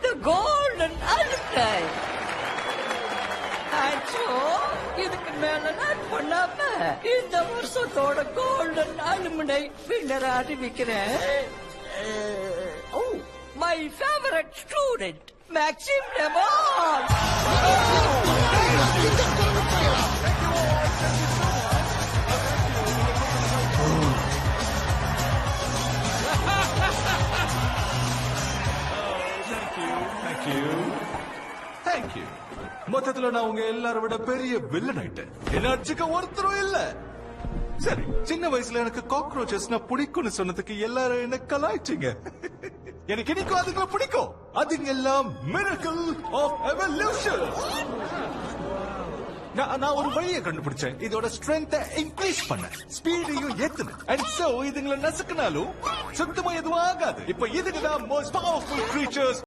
The golden alumni. இதுக்கு மேல நான் பண்ணாம இந்த வருஷத்தோட கோல்டன் அலுமினை வின்னர் அறிவிக்கிறேன். My favourite student Maxim Leman. மொத்தத்துல நான் உங்க எல்லாரும் விட பெரிய வில்லன் ஆயிட்டேன். என்ன அடிச்சுக்க ஒருத்தரும் இல்ல. சரி, சின்ன வயசுல எனக்கு காக்ரோச்சஸ்னா பிடிக்கும்னு சொன்னதுக்கு எல்லாரும் என்ன கலாய்ச்சிங்க. எனக்கு இன்னைக்கும் அதுங்களை பிடிக்கும். அதுங்க எல்லாம் மிரக்கிள் ஆஃப் எவல்யூஷன். நான் ஒரு வழியை கண்டுபிடிச்சேன். இதோட ஸ்ட்ரென்த் இன்க்ரீஸ் பண்ண, ஸ்பீடையும் ஏத்துனேன். அண்ட் சோ இதுங்களை நசுக்கினாலும் சுத்தமா எதுவும் ஆகாது. இப்ப இதுக்கு தான் மோஸ்ட் பவர்ஃபுல் கிரீச்சர்ஸ்